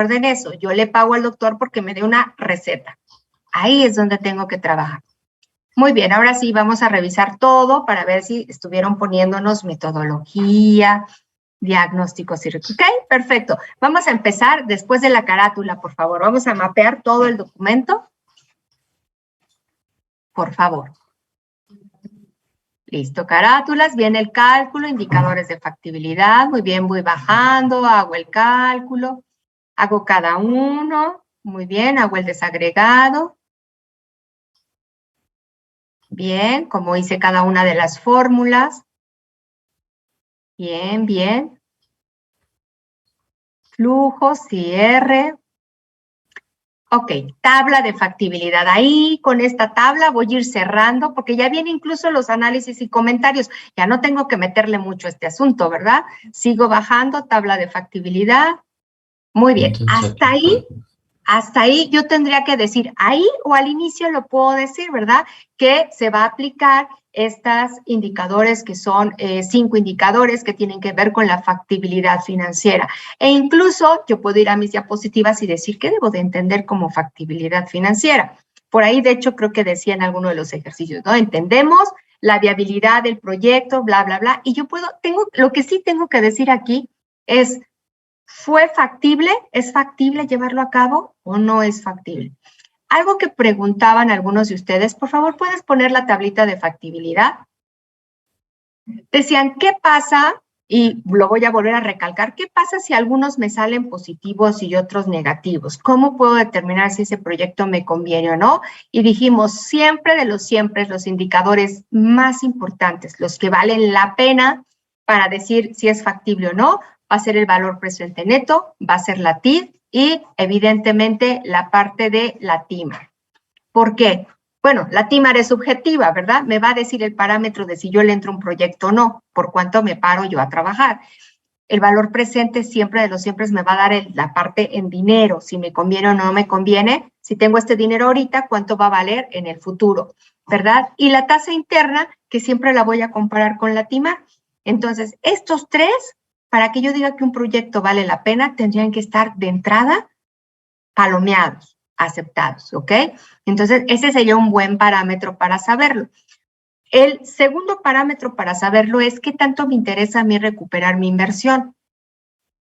recuerden eso, yo le pago al doctor porque me dé una receta. Ahí es donde tengo que trabajar. Muy bien, ahora sí vamos a revisar todo para ver si estuvieron poniéndonos metodología, diagnósticos y... Ok, perfecto. Vamos a empezar después de la carátula, por favor. Vamos a mapear todo el documento. Por favor. Listo, carátulas, viene el cálculo, indicadores de factibilidad. Muy bien, voy bajando, hago el cálculo, hago cada uno. Muy bien, hago el desagregado. Bien, como hice cada una de las fórmulas. Bien, bien. Flujo, cierre. Ok, tabla de factibilidad. Ahí con esta tabla voy a ir cerrando porque ya vienen incluso los análisis y comentarios. Ya no tengo que meterle mucho a este asunto, ¿verdad? Sigo bajando, tabla de factibilidad. Muy bien, Entonces, hasta ahí yo tendría que decir, ahí o al inicio lo puedo decir, ¿verdad? Que se va a aplicar estos indicadores que son 5 indicadores que tienen que ver con la factibilidad financiera. E incluso yo puedo ir a mis diapositivas y decir qué debo de entender como factibilidad financiera. Por ahí, de hecho, creo que decía en alguno de los ejercicios, ¿no? Entendemos la viabilidad del proyecto, bla, bla, bla. Y yo lo que sí tengo que decir aquí es, ¿fue factible? ¿Es factible llevarlo a cabo o no es factible? Algo que preguntaban algunos de ustedes, por favor, ¿puedes poner la tablita de factibilidad? Decían, ¿qué pasa? Y lo voy a volver a recalcar, ¿qué pasa si algunos me salen positivos y otros negativos? ¿Cómo puedo determinar si ese proyecto me conviene o no? Y dijimos, siempre de los siempre, los indicadores más importantes, los que valen la pena para decir si es factible o no, va a ser el valor presente neto, va a ser la TID y evidentemente la parte de la TIMAR. ¿Por qué? Bueno, la TIMAR es subjetiva, ¿verdad? Me va a decir el parámetro de si yo le entro a un proyecto o no, por cuánto me paro yo a trabajar. El valor presente siempre de los siempre me va a dar la parte en dinero, si me conviene o no me conviene. Si tengo este dinero ahorita, ¿cuánto va a valer en el futuro? ¿Verdad? Y la tasa interna, que siempre la voy a comparar con la TIMAR. Entonces, estos tres, para que yo diga que un proyecto vale la pena, tendrían que estar de entrada palomeados, aceptados, ¿ok? Entonces, ese sería un buen parámetro para saberlo. El segundo parámetro para saberlo es qué tanto me interesa a mí recuperar mi inversión.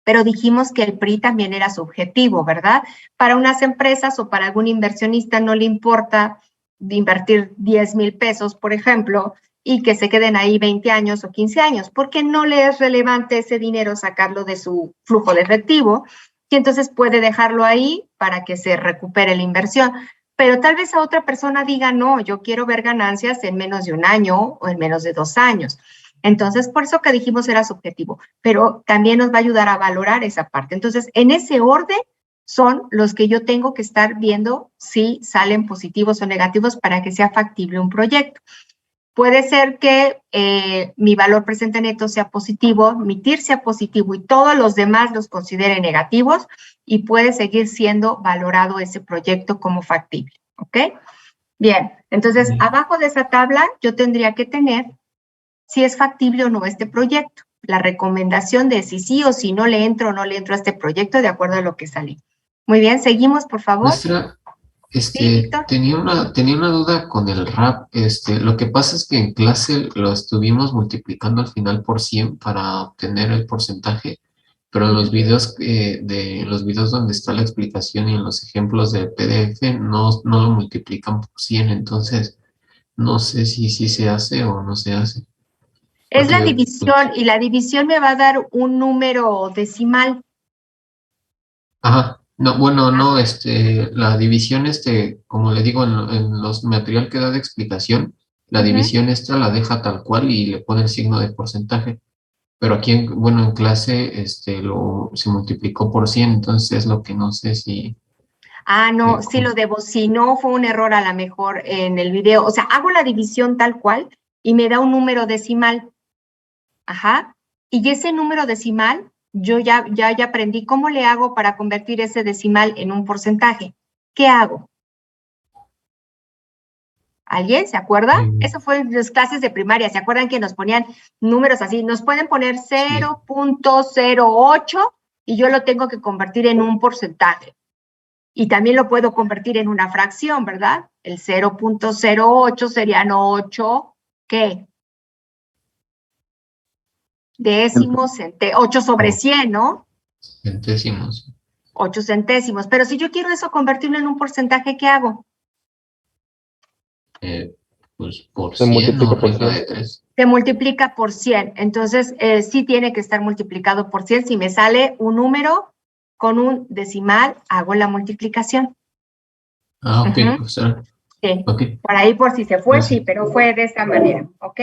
Pero dijimos que el PRI también era subjetivo, ¿verdad? Para unas empresas o para algún inversionista no le importa invertir 10,000 pesos, por ejemplo, y que se queden ahí 20 años o 15 años, porque no le es relevante ese dinero sacarlo de su flujo de efectivo, y entonces puede dejarlo ahí para que se recupere la inversión. Pero tal vez a otra persona diga, no, yo quiero ver ganancias en menos de un año o en menos de 2 años. Entonces, por eso que dijimos era subjetivo, pero también nos va a ayudar a valorar esa parte. Entonces, en ese orden son los que yo tengo que estar viendo si salen positivos o negativos para que sea factible un proyecto. Puede ser que mi valor presente neto sea positivo, mi TIR sea positivo y todos los demás los considere negativos y puede seguir siendo valorado ese proyecto como factible, ¿ok? Bien, entonces abajo de esa tabla yo tendría que tener si es factible o no este proyecto, la recomendación de si sí o si no le entro o no le entro a este proyecto de acuerdo a lo que sale. Muy bien, seguimos, por favor. Maestra, Sí, Víctor. tenía una duda con el RAP. Lo que pasa es que en clase lo estuvimos multiplicando al final por 100 para obtener el porcentaje, pero en los videos, de los videos donde está la explicación y en los ejemplos del PDF no lo multiplican por 100, entonces no sé si se hace o no se hace. Es la Porque, división y la división me va a dar un número decimal. ajá, no, bueno, no, la división, como le digo, en los material que da de explicación, la división esta la deja tal cual y le pone el signo de porcentaje. Pero aquí, bueno, en clase, se multiplicó por 100, entonces es lo que no sé si... Ah, no, sí cómo- lo debo. Si no, fue un error a lo mejor en el video. O sea, hago la división tal cual y me da un número decimal. Ajá. Y ese número decimal, yo ya aprendí cómo le hago para convertir ese decimal en un porcentaje. ¿Qué hago? ¿Alguien se acuerda? eh, Eso fue en las clases de primaria. ¿Se acuerdan que nos ponían números así? Nos pueden poner sí, 0.08 y yo lo tengo que convertir en un porcentaje. Y también lo puedo convertir en una fracción, ¿verdad? El 0.08 serían 8, ¿qué? Décimos, 8 sobre 100, ¿no? Centésimos. 8 centésimos. Pero si yo quiero eso convertirlo en un porcentaje, ¿qué hago? Pues por Se 100 multiplica o por regla 100. de 3. Se multiplica por 100. Entonces, sí tiene que estar multiplicado por 100. Si me sale un número con un decimal, hago la multiplicación. Ah, ok, Ujú. profesora. Sí, Ok. por ahí por si se fue, Gracias. sí, pero fue de esta manera, ¿ok?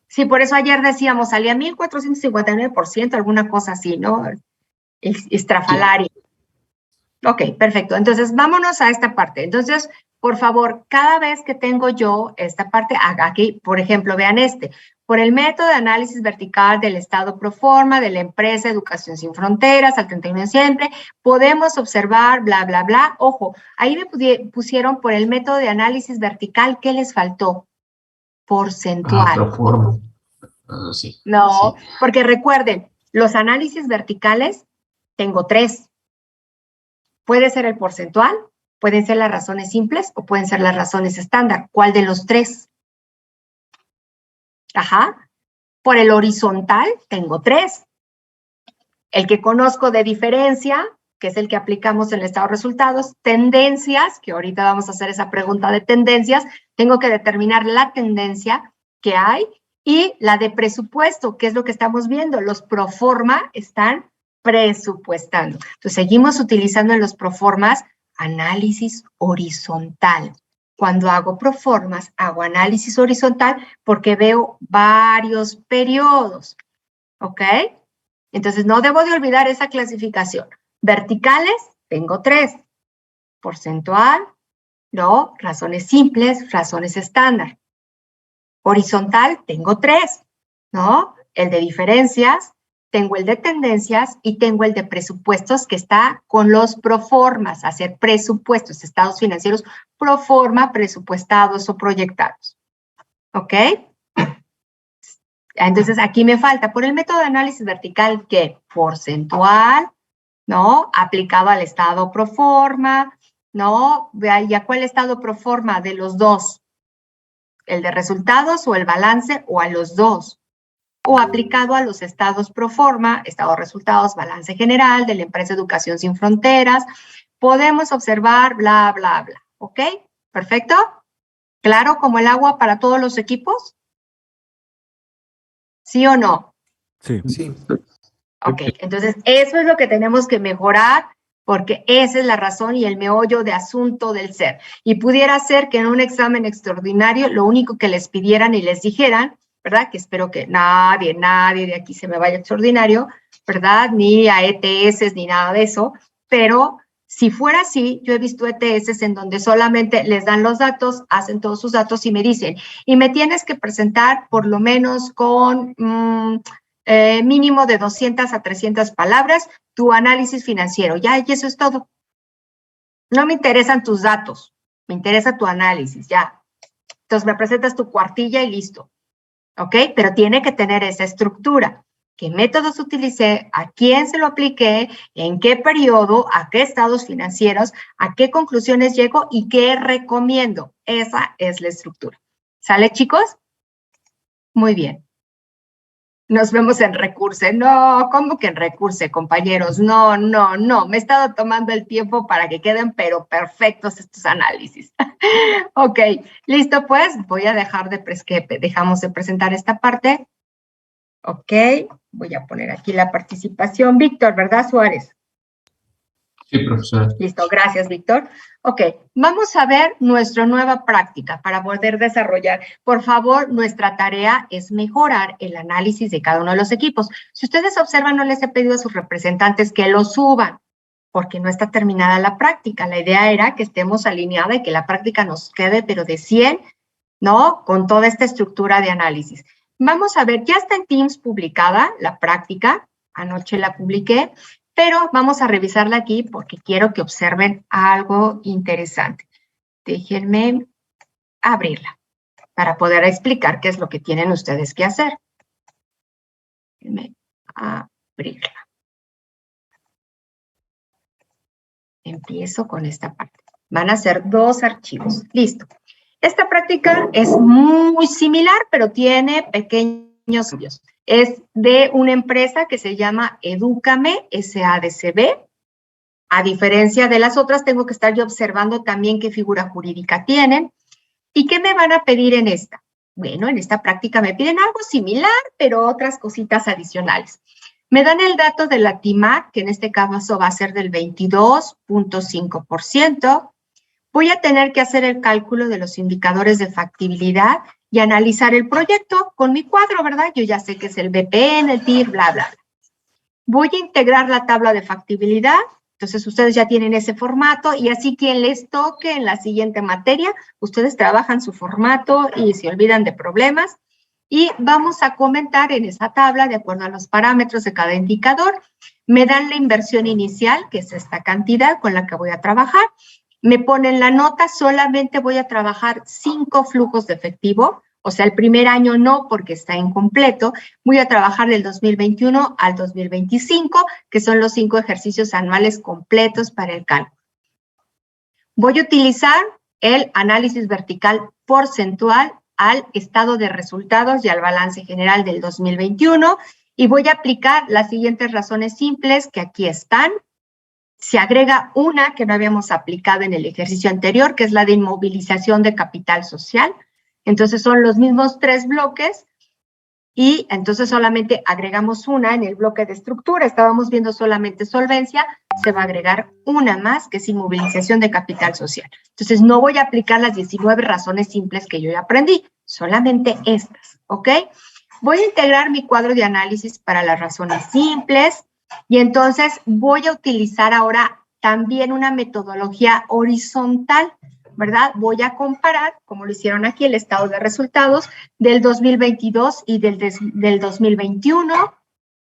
Sí, por eso ayer decíamos, salía 1459%, alguna cosa así, ¿no? Estrafalaria. Ok, perfecto. Entonces, vámonos a esta parte. Entonces, por favor, cada vez que tengo yo esta parte, aquí, por ejemplo, vean por el método de análisis vertical del Estado pro forma, de la empresa Educación Sin Fronteras, al 31 de diciembre, podemos observar, bla, bla, bla. Ojo, ahí me pusieron por el método de análisis vertical, ¿qué les faltó? Porcentual. Pro forma. Sí. No, Sí. porque recuerden, los análisis verticales, tengo 3. Puede ser el porcentual, pueden ser las razones simples o pueden ser las razones estándar. ¿Cuál de los 3? Ajá. Por el horizontal, tengo 3. El que conozco de diferencia, que es el que aplicamos en el estado de resultados, tendencias, que ahorita vamos a hacer esa pregunta de tendencias, tengo que determinar la tendencia que hay y la de presupuesto, que es lo que estamos viendo. Los proforma están presupuestando. Entonces, seguimos utilizando en los proformas análisis horizontal. Cuando hago proformas, hago análisis horizontal porque veo varios periodos, ¿ok? Entonces, no debo de olvidar esa clasificación. Verticales, tengo 3. Porcentual, no. Razones simples, razones estándar. Horizontal, tengo 3, ¿no? El de diferencias, tengo el de tendencias y tengo el de presupuestos que está con los proformas, hacer presupuestos, estados financieros proforma, presupuestados o proyectados. ¿Ok? Entonces, aquí me falta, por el método de análisis vertical, ¿qué? Porcentual, ¿no? Aplicado al estado pro forma, ¿no? ¿Y a cuál estado pro forma de los dos? ¿El de resultados o el balance o a los dos? O aplicado a los estados pro forma, estado de resultados, balance general de la empresa Educación Sin Fronteras. Podemos observar bla, bla, bla. ¿Ok? ¿Perfecto? ¿Claro como el agua para todos los equipos? ¿Sí o no? Sí. Sí. Ok, entonces eso es lo que tenemos que mejorar porque esa es la razón y el meollo de asunto del ser. Y pudiera ser que en un examen extraordinario lo único que les pidieran y les dijeran, ¿verdad? Que espero que nadie de aquí se me vaya extraordinario, ¿verdad? Ni a ETS ni nada de eso, pero si fuera así, yo he visto ETS en donde solamente les dan los datos, hacen todos sus datos y me dicen, y me tienes que presentar por lo menos con mínimo de 200 a 300 palabras, tu análisis financiero. Ya, y eso es todo. No me interesan tus datos, me interesa tu análisis, ya. Entonces me presentas tu cuartilla y listo. ¿Ok? Pero tiene que tener esa estructura. ¿Qué métodos utilicé? ¿A quién se lo apliqué? ¿En qué periodo? ¿A qué estados financieros? ¿A qué conclusiones llego? ¿Y qué recomiendo? Esa es la estructura. ¿Sale, chicos? Muy bien. Nos vemos en Recurse. No, ¿cómo que en Recurse, compañeros? No, me he estado tomando el tiempo para que queden, pero perfectos estos análisis. Ok, listo, pues voy a dejar dejamos de presentar esta parte. Ok, voy a poner aquí la participación. Víctor, ¿verdad, Suárez? Sí, profesora. Listo, gracias, Víctor. Ok, vamos a ver nuestra nueva práctica para poder desarrollar. Por favor, nuestra tarea es mejorar el análisis de cada uno de los equipos. Si ustedes observan, no les he pedido a sus representantes que lo suban, porque no está terminada la práctica. La idea era que estemos alineadas y que la práctica nos quede, pero de 100, ¿no? Con toda esta estructura de análisis. Vamos a ver, ya está en Teams publicada la práctica. Anoche la publiqué. Pero vamos a revisarla aquí porque quiero que observen algo interesante. Déjenme abrirla para poder explicar qué es lo que tienen ustedes que hacer. Déjenme abrirla. Empiezo con esta parte. Van a ser 2 archivos. Listo. Esta práctica es muy similar, pero tiene pequeños cambios. Es de una empresa que se llama Edúcame, SADCB. A diferencia de las otras, tengo que estar yo observando también qué figura jurídica tienen. ¿Y qué me van a pedir en esta? Bueno, en esta práctica me piden algo similar, pero otras cositas adicionales. Me dan el dato de la TIMAC, que en este caso va a ser del 22.5%. Voy a tener que hacer el cálculo de los indicadores de factibilidad y analizar el proyecto con mi cuadro, ¿verdad? Yo ya sé que es el BPN, el TIR, bla, bla. Voy a integrar la tabla de factibilidad. Entonces, ustedes ya tienen ese formato y así quien les toque en la siguiente materia, ustedes trabajan su formato y se olvidan de problemas. Y vamos a comentar en esa tabla, de acuerdo a los parámetros de cada indicador, me dan la inversión inicial, que es esta cantidad con la que voy a trabajar. Me ponen la nota, solamente voy a trabajar 5 flujos de efectivo. O sea, el primer año no, porque está incompleto. Voy a trabajar del 2021 al 2025, que son los 5 ejercicios anuales completos para el cálculo. Voy a utilizar el análisis vertical porcentual al estado de resultados y al balance general del 2021 y voy a aplicar las siguientes razones simples que aquí están. Se agrega una que no habíamos aplicado en el ejercicio anterior, que es la de inmovilización de capital social. Entonces son los mismos 3 bloques y entonces solamente agregamos una en el bloque de estructura. Estábamos viendo solamente solvencia, se va a agregar una más que es inmovilización de capital social. Entonces no voy a aplicar las 19 razones simples que yo ya aprendí, solamente estas, ¿ok? Voy a integrar mi cuadro de análisis para las razones simples y entonces voy a utilizar ahora también una metodología horizontal, ¿verdad? Voy a comparar, como lo hicieron aquí, el estado de resultados del 2022 y del 2021,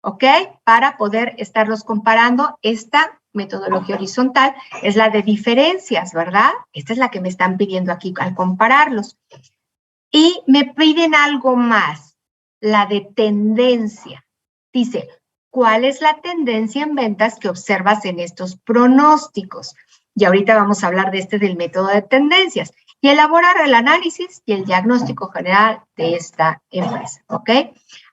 ¿ok? Para poder estarlos comparando. Esta metodología horizontal es la de diferencias, ¿verdad? Esta es la que me están pidiendo aquí al compararlos. Y me piden algo más, la de tendencia. Dice, ¿cuál es la tendencia en ventas que observas en estos pronósticos? Y ahorita vamos a hablar de del método de tendencias y elaborar el análisis y el diagnóstico general de esta empresa, ¿ok?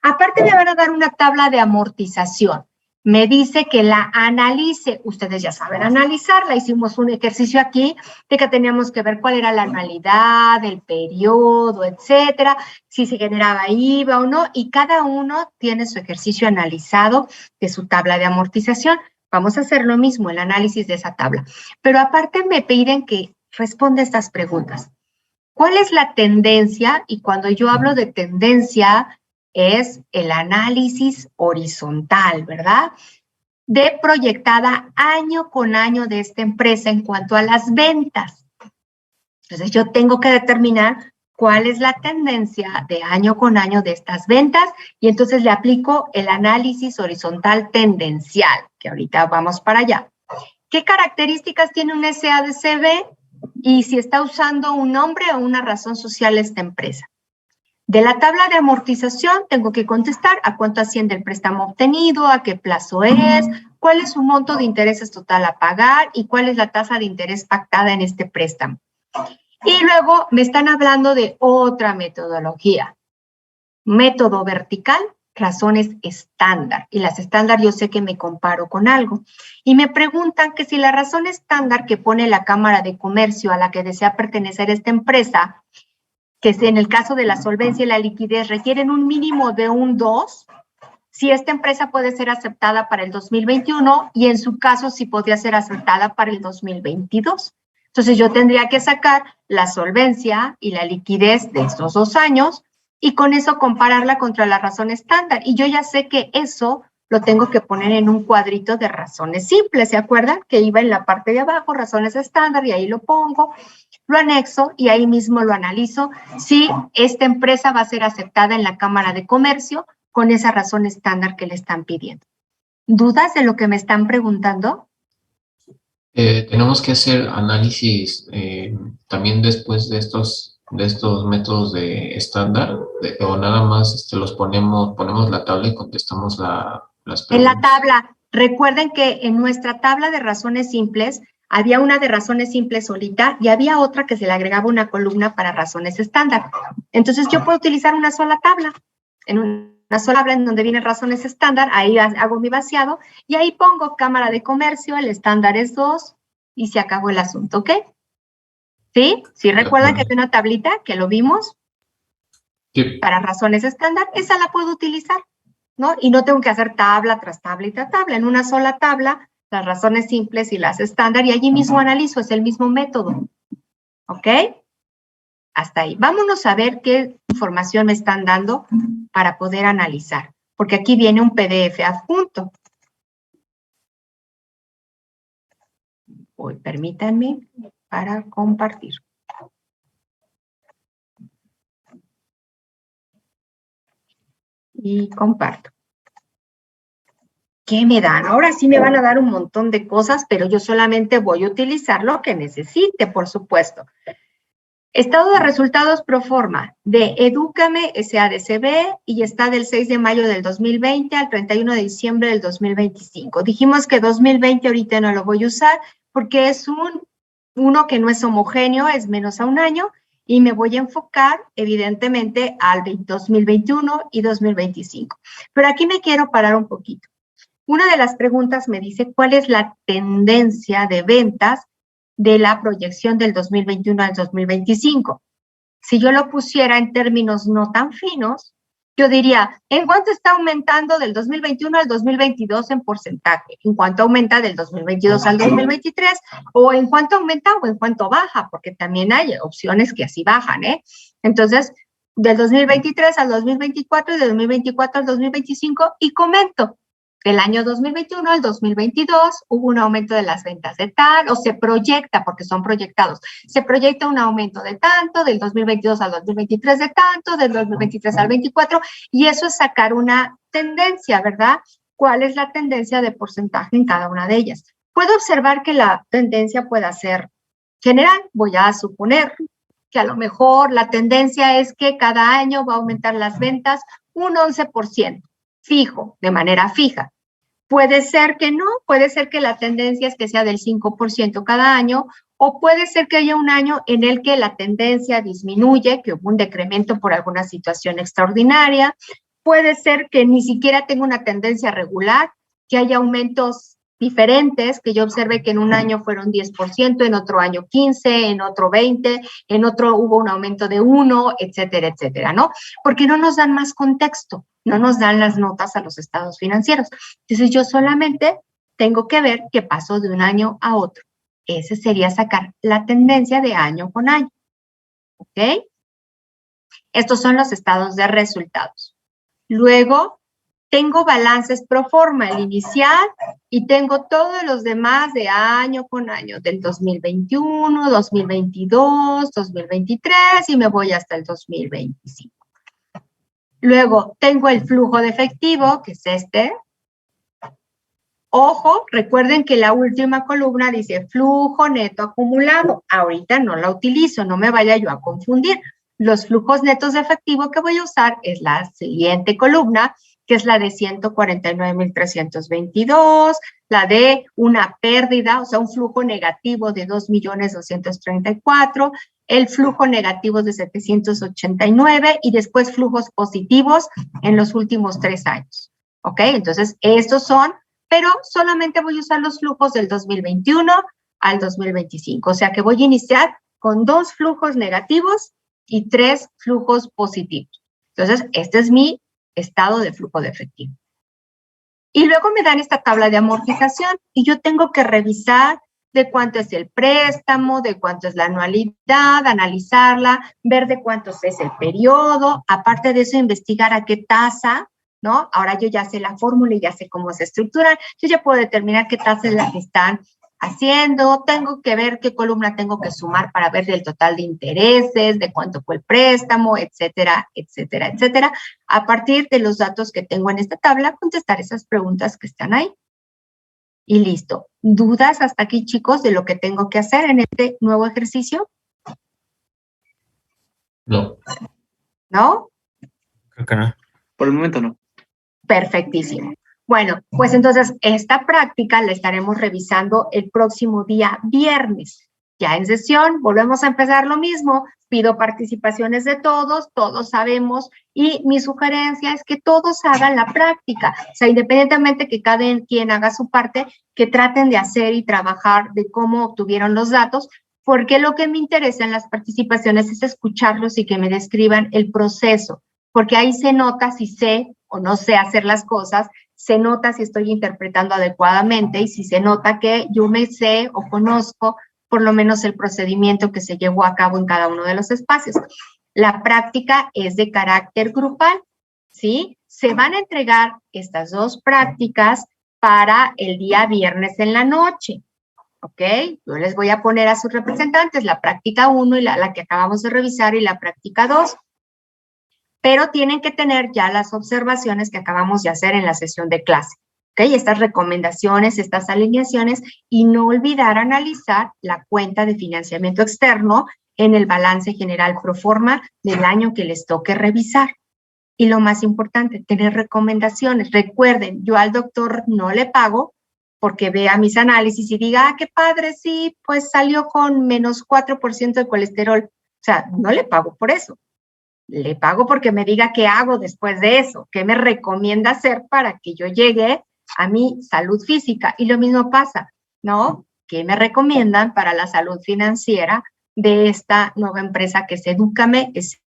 Aparte me van a dar una tabla de amortización. Me dice que la analice, ustedes ya saben analizarla, hicimos un ejercicio aquí de que teníamos que ver cuál era la anualidad, el periodo, etcétera, si se generaba IVA o no, y cada uno tiene su ejercicio analizado de su tabla de amortización. Vamos a hacer lo mismo, el análisis de esa tabla. Pero aparte me piden que responda estas preguntas. ¿Cuál es la tendencia? Y cuando yo hablo de tendencia, es el análisis horizontal, ¿verdad? De proyectada año con año de esta empresa en cuanto a las ventas. Entonces, yo tengo que determinar cuál es la tendencia de año con año de estas ventas y entonces le aplico el análisis horizontal tendencial, que ahorita vamos para allá. ¿Qué características tiene un SADCB y si está usando un nombre o una razón social esta empresa? De la tabla de amortización tengo que contestar a cuánto asciende el préstamo obtenido, a qué plazo es, cuál es su monto de intereses total a pagar y cuál es la tasa de interés pactada en este préstamo. Y luego me están hablando de otra metodología. Método vertical, razones estándar. Y las estándar yo sé que me comparo con algo. Y me preguntan que si la razón estándar que pone la Cámara de Comercio a la que desea pertenecer esta empresa, que en el caso de la solvencia y la liquidez requieren un mínimo de un 2, si esta empresa puede ser aceptada para el 2021 y en su caso si podría ser aceptada para el 2022. Entonces yo tendría que sacar la solvencia y la liquidez de estos 2 años y con eso compararla contra la razón estándar. Y yo ya sé que eso lo tengo que poner en un cuadrito de razones simples, ¿se acuerdan? Que iba en la parte de abajo, razones estándar, y ahí lo pongo, lo anexo y ahí mismo lo analizo si esta empresa va a ser aceptada en la Cámara de Comercio con esa razón estándar que le están pidiendo. ¿Dudas de lo que me están preguntando? Tenemos que hacer análisis también después de estos métodos de estándar, o nada más ponemos la tabla y contestamos las preguntas. En la tabla, recuerden que en nuestra tabla de razones simples Había una de razones simples solita y había otra que se le agregaba una columna para razones estándar. Entonces yo puedo utilizar una sola tabla, en una sola tabla en donde vienen razones estándar, ahí hago mi vaciado y ahí pongo Cámara de Comercio, el estándar es 2 y se acabó el asunto, ¿ok? ¿Sí? ¿Sí recuerdan que hay una tablita que lo vimos? Sí. Para razones estándar, esa la puedo utilizar, ¿no? Y no tengo que hacer tabla tras tabla y tras tabla, en una sola tabla, las razones simples y las estándar, y allí mismo analizo, es el mismo método, ¿ok? Hasta ahí. Vámonos a ver qué información me están dando para poder analizar, porque aquí viene un PDF adjunto. Permítanme para compartir. Y comparto. ¿Qué me dan? Ahora sí me van a dar un montón de cosas, pero yo solamente voy a utilizar lo que necesite, por supuesto. Estado de resultados pro forma de Edúcame SADCB y está del 6 de mayo del 2020 al 31 de diciembre del 2025. Dijimos que 2020 ahorita no lo voy a usar porque es uno que no es homogéneo, es menos a un año, y me voy a enfocar evidentemente al 2021 y 2025. Pero aquí me quiero parar un poquito. Una de las preguntas me dice, ¿cuál es la tendencia de ventas de la proyección del 2021 al 2025? Si yo lo pusiera en términos no tan finos, yo diría, ¿en cuánto está aumentando del 2021 al 2022 en porcentaje? ¿En cuánto aumenta del 2022 al 2023? ¿O en cuánto aumenta o en cuánto baja? Porque también hay opciones que así bajan, ¿eh? Entonces, del 2023 al 2024 y del 2024 al 2025, y comento, del año 2021 al 2022 hubo un aumento de las ventas de tal, o se proyecta, porque son proyectados, se proyecta un aumento de tanto, del 2022 al 2023 de tanto, del 2023 al 24, y eso es sacar una tendencia, ¿verdad? ¿Cuál es la tendencia de porcentaje en cada una de ellas? Puedo observar que la tendencia pueda ser general, voy a suponer que a lo mejor la tendencia es que cada año va a aumentar las ventas un 11%. Fijo, de manera fija. Puede ser que no, puede ser que la tendencia es que sea del 5% cada año, o puede ser que haya un año en el que la tendencia disminuye, que hubo un decremento por alguna situación extraordinaria. Puede ser que ni siquiera tenga una tendencia regular, que haya aumentos diferentes, que yo observe que en un año fueron 10%, en otro año 15%, en otro 20%, en otro hubo un aumento de 1%, etcétera, etcétera, ¿no? Porque no nos dan más contexto, no nos dan las notas a los estados financieros. Entonces yo solamente tengo que ver qué pasó de un año a otro. Ese sería sacar la tendencia de año con año, ¿ok? Estos son los estados de resultados. Luego, tengo balances pro forma, el inicial, y tengo todos los demás de año con año, del 2021, 2022, 2023, y me voy hasta el 2025. Luego, tengo el flujo de efectivo, que es este. Ojo, recuerden que la última columna dice flujo neto acumulado. Ahorita no la utilizo, no me vaya yo a confundir. Los flujos netos de efectivo que voy a usar es la siguiente columna, que es la de 149,322, la de una pérdida, o sea, un flujo negativo de 2,234,000, el flujo negativo de 789 y después flujos positivos en los últimos 3 años. ¿Ok? Entonces, estos son, pero solamente voy a usar los flujos del 2021 al 2025. O sea que voy a iniciar con 2 flujos negativos y 3 flujos positivos. Entonces, este es mi estado de flujo de efectivo. Y luego me dan esta tabla de amortización y yo tengo que revisar de cuánto es el préstamo, de cuánto es la anualidad, analizarla, ver de cuánto es el periodo, aparte de eso investigar a qué tasa, ¿no? Ahora yo ya sé la fórmula y ya sé cómo se estructuran, yo ya puedo determinar qué tasa es la que están haciendo, tengo que ver qué columna tengo que sumar para ver el total de intereses, de cuánto fue el préstamo, etcétera, etcétera, etcétera. A partir de los datos que tengo en esta tabla, contestar esas preguntas que están ahí. Y listo. ¿Dudas hasta aquí, chicos, de lo que tengo que hacer en este nuevo ejercicio? No. ¿No? Creo que no. Por el momento no. Perfectísimo. Bueno, pues entonces esta práctica la estaremos revisando el próximo día viernes. Ya en sesión volvemos a empezar lo mismo, pido participaciones de todos, todos sabemos, y mi sugerencia es que todos hagan la práctica, o sea, independientemente que cada quien haga su parte, que traten de hacer y trabajar de cómo obtuvieron los datos, porque lo que me interesa en las participaciones es escucharlos y que me describan el proceso, porque ahí se nota si sé o no sé hacer las cosas, se nota si estoy interpretando adecuadamente y si se nota que yo me sé o conozco por lo menos el procedimiento que se llevó a cabo en cada uno de los espacios. La práctica es de carácter grupal, ¿sí? Se van a entregar estas 2 prácticas para el día viernes en la noche, ¿ok? Yo les voy a poner a sus representantes la práctica 1 y la que acabamos de revisar y la práctica 2. Pero tienen que tener ya las observaciones que acabamos de hacer en la sesión de clase, ¿ok? Estas recomendaciones, estas alineaciones, y no olvidar analizar la cuenta de financiamiento externo en el balance general pro forma del año que les toque revisar. Y lo más importante, tener recomendaciones. Recuerden, yo al doctor no le pago porque vea mis análisis y diga, qué padre, sí, pues salió con menos 4% de colesterol. O sea, no le pago por eso. Le pago porque me diga qué hago después de eso, qué me recomienda hacer para que yo llegue a mi salud física. Y lo mismo pasa, ¿no? ¿Qué me recomiendan para la salud financiera de esta nueva empresa que es Edúcame,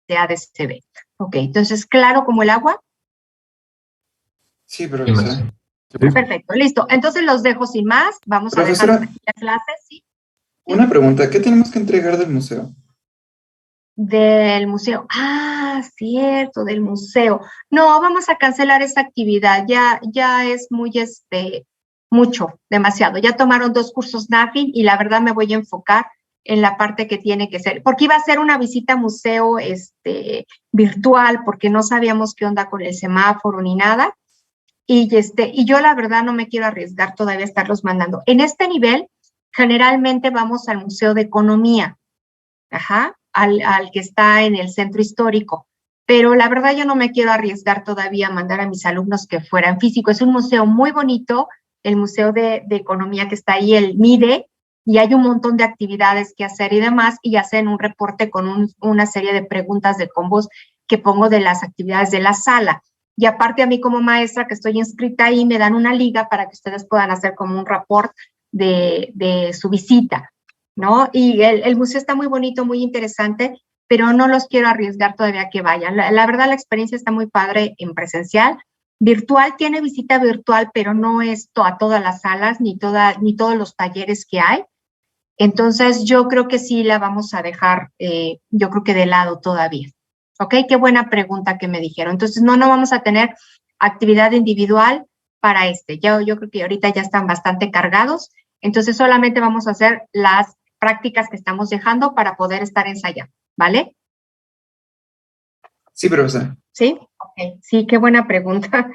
ADCB? Ok, entonces, ¿claro como el agua? Sí, profesora. Perfecto, listo. Entonces los dejo sin más. Vamos a dejar aquí la clase, ¿sí? Una pregunta, ¿qué tenemos que entregar del museo? Del museo. Ah, cierto, del museo. No, vamos a cancelar esa actividad. Ya es muy, mucho, demasiado. Ya tomaron 2 cursos NAFIN y la verdad me voy a enfocar en la parte que tiene que ser, porque iba a ser una visita a museo, virtual, porque no sabíamos qué onda con el semáforo ni nada. Y yo la verdad no me quiero arriesgar todavía a estarlos mandando. En este nivel, generalmente vamos al Museo de Economía. Ajá, al que está en el centro histórico. Pero la verdad yo no me quiero arriesgar todavía a mandar a mis alumnos que fueran físico. Es un museo muy bonito, el Museo de Economía que está ahí, el MIDE, y hay un montón de actividades que hacer y demás, y hacen un reporte con una serie de preguntas de combos que pongo de las actividades de la sala. Y aparte a mí como maestra que estoy inscrita ahí, me dan una liga para que ustedes puedan hacer como un report de su visita, ¿no? Y el museo está muy bonito, muy interesante, pero no los quiero arriesgar todavía a que vayan. La verdad, la experiencia está muy padre en presencial. Virtual tiene visita virtual, pero no es a todas las salas ni todos los talleres que hay. Entonces, yo creo que sí la vamos a dejar, yo creo que de lado todavía. ¿Ok? Qué buena pregunta que me dijeron. Entonces, no vamos a tener actividad individual para yo creo que ahorita ya están bastante cargados. Entonces, solamente vamos a hacer las prácticas que estamos dejando para poder estar ensayando, ¿vale? Sí, profesora. ¿Sí? Ok, sí, qué buena pregunta.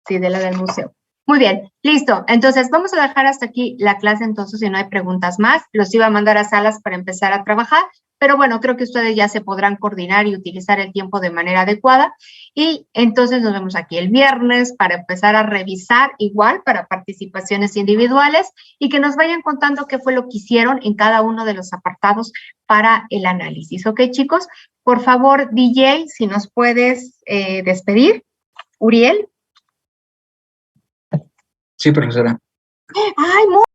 Sí, de la del museo. Muy bien, listo. Entonces, vamos a dejar hasta aquí la clase, entonces, si no hay preguntas más. Los iba a mandar a salas para empezar a trabajar, pero bueno, creo que ustedes ya se podrán coordinar y utilizar el tiempo de manera adecuada. Y entonces nos vemos aquí el viernes para empezar a revisar igual para participaciones individuales y que nos vayan contando qué fue lo que hicieron en cada uno de los apartados para el análisis. ¿Ok, chicos? Por favor, DJ, si nos puedes despedir. Uriel. Sí, profesora. ¡Ay, muy